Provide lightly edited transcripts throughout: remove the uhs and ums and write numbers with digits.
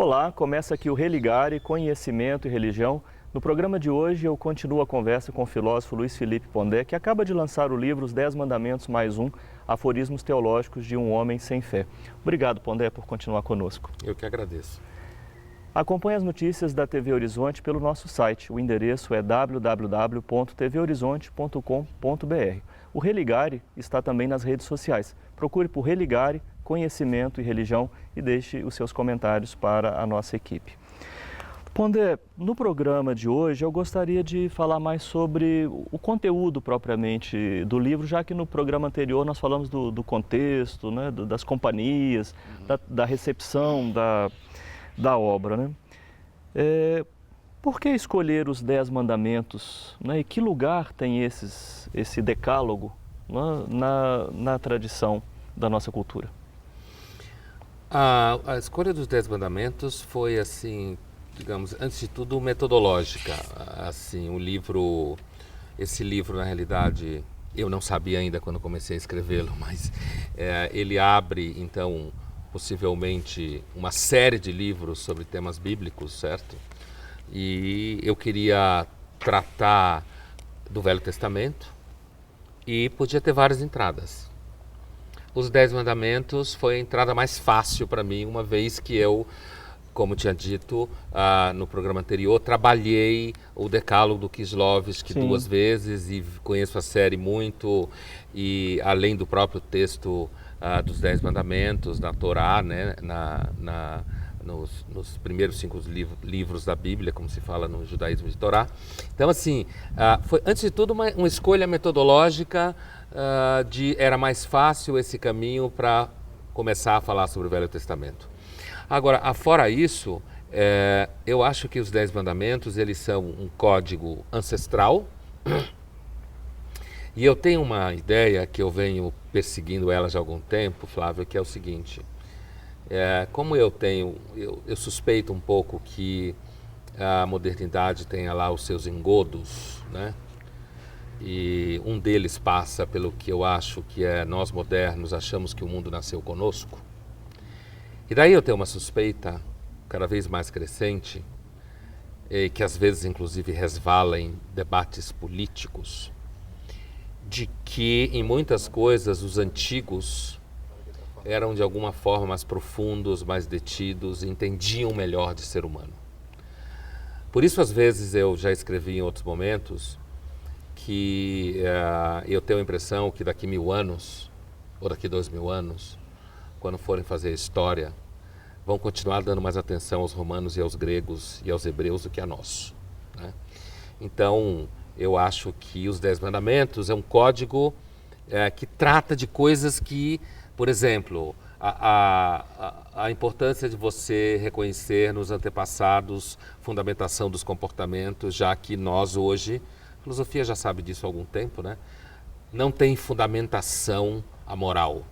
Olá, começa aqui o Religare, Conhecimento e Religião. No programa de hoje eu continuo a conversa com o filósofo Luiz Felipe Pondé, que acaba de lançar o livro Os 10 Mandamentos mais um, Aforismos Teológicos de um Homem Sem Fé. Obrigado, Pondé, por continuar conosco. Eu que agradeço. Acompanhe as notícias da TV Horizonte pelo nosso site. O endereço é www.tvhorizonte.com.br. O Religare está também nas redes sociais. Procure por Religare, Conhecimento e Religião e deixe os seus comentários para a nossa equipe. Pondé, no programa de hoje eu gostaria de falar mais sobre o conteúdo propriamente do livro, já que no programa anterior nós falamos do contexto, né, das companhias, da recepção da obra, né? Por que escolher os 10 mandamentos, né? E que lugar tem esse decálogo, né, na tradição da nossa cultura? A escolha dos 10 mandamentos foi assim, digamos, antes de tudo metodológica. Assim, esse livro na realidade eu não sabia ainda quando comecei a escrevê-lo, mas ele abre então possivelmente uma série de livros sobre temas bíblicos, certo? E eu queria tratar do Velho Testamento e podia ter várias entradas. Os 10 mandamentos foi a entrada mais fácil para mim, uma vez que eu, como tinha dito no programa anterior, trabalhei o Decálogo do Kislovsky 2 vezes e conheço a série muito, e além do próprio texto dos 10 mandamentos, na Torá, né, nos primeiros 5 livros da Bíblia, como se fala no judaísmo de Torá. Então, assim, foi antes de tudo uma escolha metodológica era mais fácil esse caminho para começar a falar sobre o Velho Testamento. Agora, fora isso, eu acho que os 10 mandamentos, eles são um código ancestral. E eu tenho uma ideia que eu venho perseguindo ela já há algum tempo, Flávio, que é o seguinte. Como eu suspeito um pouco que a modernidade tenha lá os seus engodos, né? E um deles passa pelo que eu acho que nós modernos achamos que o mundo nasceu conosco. E daí eu tenho uma suspeita cada vez mais crescente, que às vezes inclusive resvala em debates políticos, de que em muitas coisas os antigos eram de alguma forma mais profundos, mais detidos, entendiam melhor de ser humano. Por isso às vezes eu já escrevi em outros momentos que eu tenho a impressão que daqui 1000 anos, ou daqui 2000 anos, quando forem fazer história, vão continuar dando mais atenção aos romanos e aos gregos e aos hebreus do que a nós, né? Então, eu acho que os 10 mandamentos é um código que trata de coisas que, por exemplo, a importância de você reconhecer nos antepassados fundamentação dos comportamentos, já que nós hoje, a filosofia já sabe disso há algum tempo, né? Não tem fundamentação a moral,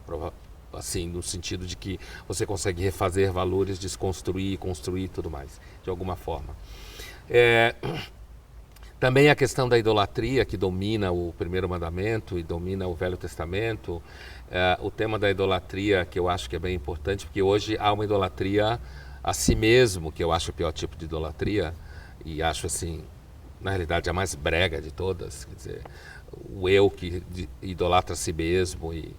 assim, no sentido de que você consegue refazer valores, desconstruir, construir e tudo mais, de alguma forma. Também a questão da idolatria, que domina o primeiro mandamento e domina o Velho Testamento. O tema da idolatria, que eu acho que é bem importante, porque hoje há uma idolatria a si mesmo, que eu acho o pior tipo de idolatria, e acho assim, na realidade, a mais brega de todas, quer dizer, o eu que idolatra a si mesmo e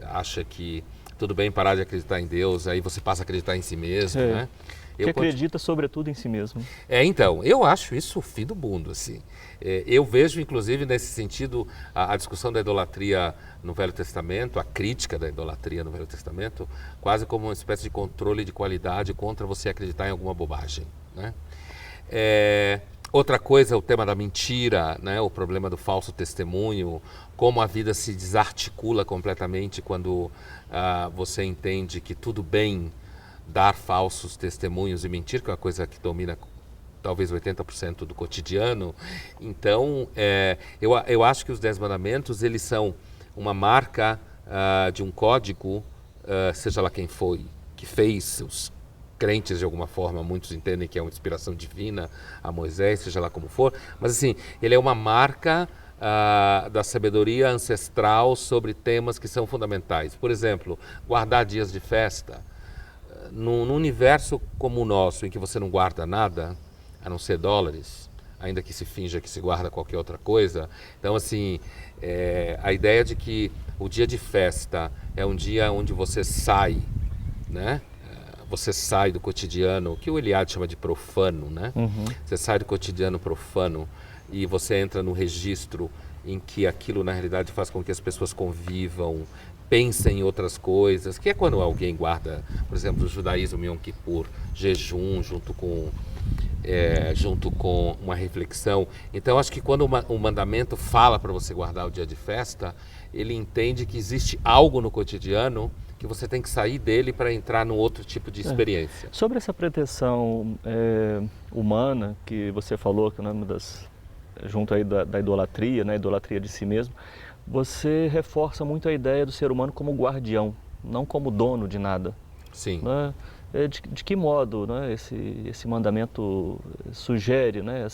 acha que tudo bem parar de acreditar em Deus, aí você passa a acreditar em si mesmo, né? Que acredita sobretudo em si mesmo. Então, eu acho isso o fim do mundo, assim. Eu vejo, inclusive, nesse sentido, a discussão da idolatria no Velho Testamento, a crítica da idolatria no Velho Testamento, quase como uma espécie de controle de qualidade contra você acreditar em alguma bobagem, né? Outra coisa é o tema da mentira, né? O problema do falso testemunho, como a vida se desarticula completamente quando você entende que tudo bem dar falsos testemunhos e mentir, que é uma coisa que domina talvez 80% do cotidiano. Então, eu acho que os 10 mandamentos, eles são uma marca de um código, seja lá quem foi, que fez os crentes de alguma forma, muitos entendem que é uma inspiração divina a Moisés, seja lá como for, mas assim, ele é uma marca da sabedoria ancestral sobre temas que são fundamentais. Por exemplo, guardar dias de festa. num universo como o nosso, em que você não guarda nada, a não ser dólares, ainda que se finja que se guarda qualquer outra coisa. Então, assim, a ideia de que o dia de festa é um dia onde você sai, né? Você sai do cotidiano, que o Eliade chama de profano, né? Você sai do cotidiano profano e você entra no registro em que aquilo, na realidade, faz com que as pessoas convivam, pensem em outras coisas, que é quando alguém guarda, por exemplo, o judaísmo Yom Kippur, jejum, junto com uma reflexão. Então, acho que quando o mandamento fala para você guardar o dia de festa, ele entende que existe algo no cotidiano que você tem que sair dele para entrar num outro tipo de experiência. Sobre essa pretensão humana que você falou, que é uma das, junto aí da idolatria, né, idolatria de si mesmo, você reforça muito a ideia do ser humano como guardião, não como dono de nada. Sim. Né? De que modo, né, esse mandamento sugere, né,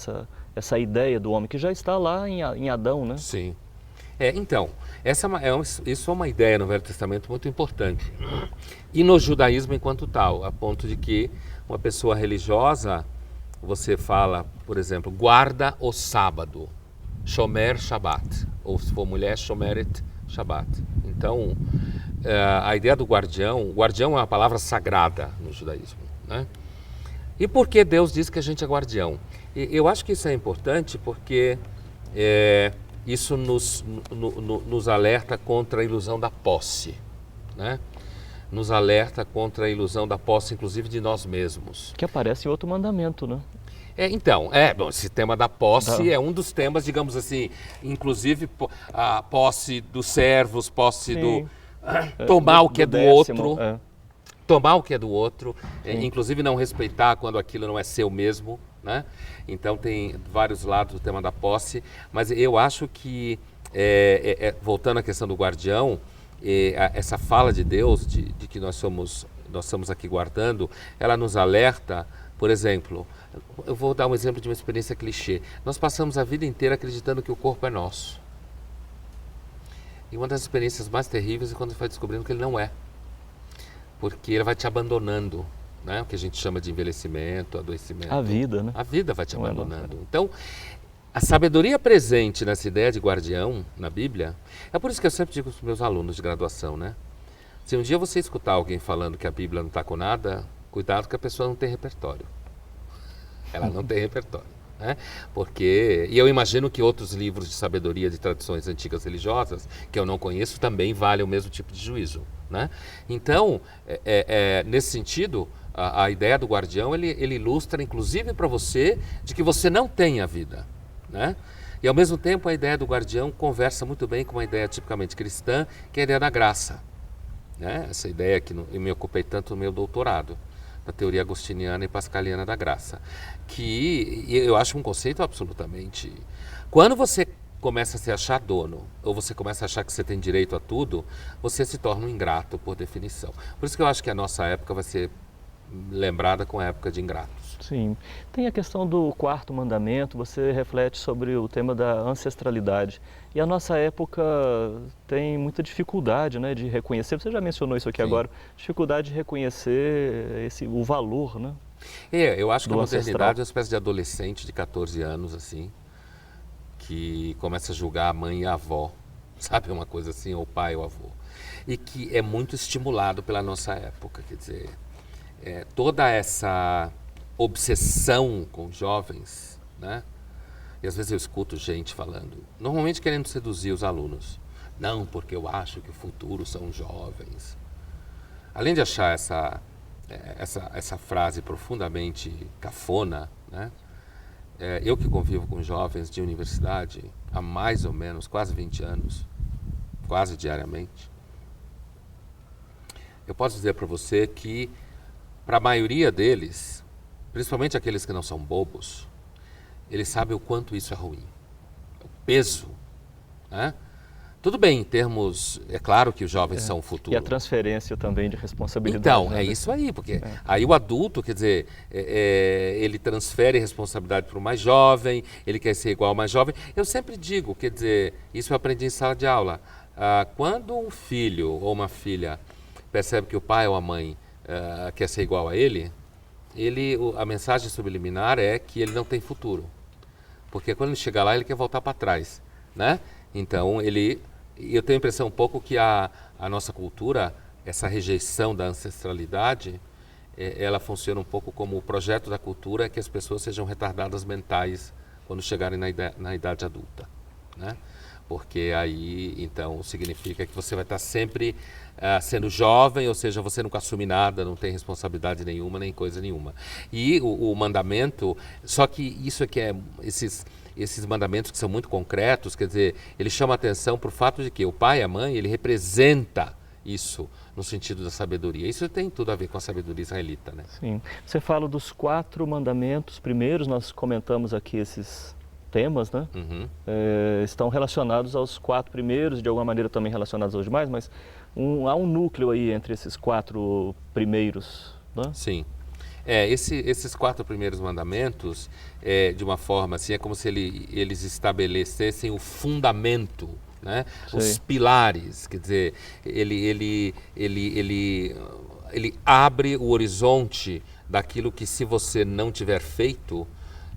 essa ideia do homem que já está lá em Adão, né? Sim. Então, isso é uma ideia no Velho Testamento muito importante. E no judaísmo enquanto tal, a ponto de que uma pessoa religiosa, você fala, por exemplo, guarda o sábado, shomer Shabbat, ou se for mulher, shomeret Shabbat. Então, a ideia do guardião é uma palavra sagrada no judaísmo, né? E por que Deus diz que a gente é guardião? Eu acho que isso é importante porque isso nos alerta contra a ilusão da posse, né? Nos alerta contra a ilusão da posse, inclusive de nós mesmos. Que aparece em outro mandamento, né? Bom, esse tema da posse é um dos temas, digamos assim, inclusive a posse dos servos, posse do tomar o que é do outro, tomar o que é do outro, inclusive não respeitar quando aquilo não é seu mesmo, né? Então tem vários lados do tema da posse, mas eu acho que, voltando à questão do guardião, essa fala de Deus, de que nós estamos aqui guardando, ela nos alerta, por exemplo, eu vou dar um exemplo de uma experiência clichê. Nós passamos a vida inteira acreditando que o corpo é nosso. E uma das experiências mais terríveis é quando você vai descobrindo que ele não é. Porque ele vai te abandonando, né? O que a gente chama de envelhecimento, adoecimento. A vida, né? A vida vai te abandonando. Então, a sabedoria presente nessa ideia de guardião na Bíblia, é por isso que eu sempre digo para os meus alunos de graduação, né? Se um dia você escutar alguém falando que a Bíblia não está com nada, cuidado que a pessoa não tem repertório. Ela não tem repertório, né? E eu imagino que outros livros de sabedoria de tradições antigas religiosas, que eu não conheço, também valem o mesmo tipo de juízo, né? Então, nesse sentido, a ideia do guardião, ele ilustra, inclusive para você, de que você não tem a vida, né? E ao mesmo tempo, a ideia do guardião conversa muito bem com uma ideia tipicamente cristã, que é a ideia da graça, né? Essa ideia que eu me ocupei tanto no meu doutorado, da teoria agostiniana e pascaliana da graça, que eu acho um conceito absolutamente... Quando você começa a se achar dono, ou você começa a achar que você tem direito a tudo, você se torna um ingrato por definição. Por isso que eu acho que a nossa época vai ser lembrada com a época de ingratos. Sim. Tem a questão do quarto mandamento, você reflete sobre o tema da ancestralidade. E a nossa época tem muita dificuldade, né, de reconhecer, você já mencionou isso aqui agora, dificuldade de reconhecer o valor, né? Eu acho que a modernidade ancestral. é uma espécie de adolescente de 14 anos, assim, que começa a julgar a mãe e a avó, sabe, uma coisa assim, ou o pai ou o avô. E que é muito estimulado pela nossa época, quer dizer, toda essa obsessão com jovens, né? E às vezes eu escuto gente falando, normalmente querendo seduzir os alunos. Não, porque eu acho que o futuro são jovens. Além de achar essa frase profundamente cafona, né? Eu que convivo com jovens de universidade há mais ou menos quase 20 anos, quase diariamente, eu posso dizer para você que, para a maioria deles, principalmente aqueles que não são bobos, eles sabem o quanto isso é ruim, o peso, né? Tudo bem, em termos, é claro que os jovens são o futuro. E a transferência também de responsabilidade. Então, né? é isso aí, porque aí o adulto, quer dizer, ele transfere responsabilidade para o mais jovem, ele quer ser igual ao mais jovem. Eu sempre digo, quer dizer, isso eu aprendi em sala de aula, quando um filho ou uma filha percebe que o pai ou a mãe quer ser igual a ele, a mensagem subliminar é que ele não tem futuro. Porque quando ele chegar lá, ele quer voltar para trás, né? Então, eu tenho a impressão um pouco que a nossa cultura, essa rejeição da ancestralidade, ela funciona um pouco como o projeto da cultura, que as pessoas sejam retardadas mentais quando chegarem na idade adulta, né? Porque aí, então, significa que você vai estar sempre sendo jovem, ou seja, você nunca assume nada, não tem responsabilidade nenhuma, nem coisa nenhuma. E o mandamento, só que isso é que esses mandamentos que são muito concretos, quer dizer, ele chama a atenção para o fato de que o pai e a mãe, ele representa isso no sentido da sabedoria. Isso tem tudo a ver com a sabedoria israelita, né? Sim. Você fala dos 4 mandamentos primeiros, nós comentamos aqui esses temas, né? Uhum. Estão relacionados aos 4 primeiros, de alguma maneira também relacionados aos demais, mas há um núcleo aí entre esses 4 primeiros, né? Sim. Esses 4 primeiros mandamentos, de uma forma assim, é como se eles estabelecessem o fundamento, né? Os pilares, quer dizer, ele abre o horizonte daquilo que, se você não tiver feito,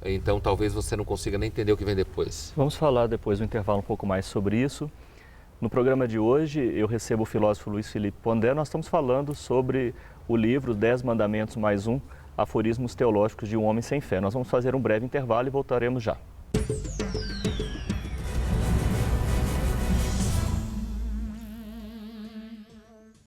então talvez você não consiga nem entender o que vem depois. Vamos falar depois do intervalo um pouco mais sobre isso. No programa de hoje eu recebo o filósofo Luiz Felipe Pondé. Nós estamos falando sobre o livro 10 Mandamentos mais um, Aforismos Teológicos de um Homem Sem Fé. Nós vamos fazer um breve intervalo e voltaremos já.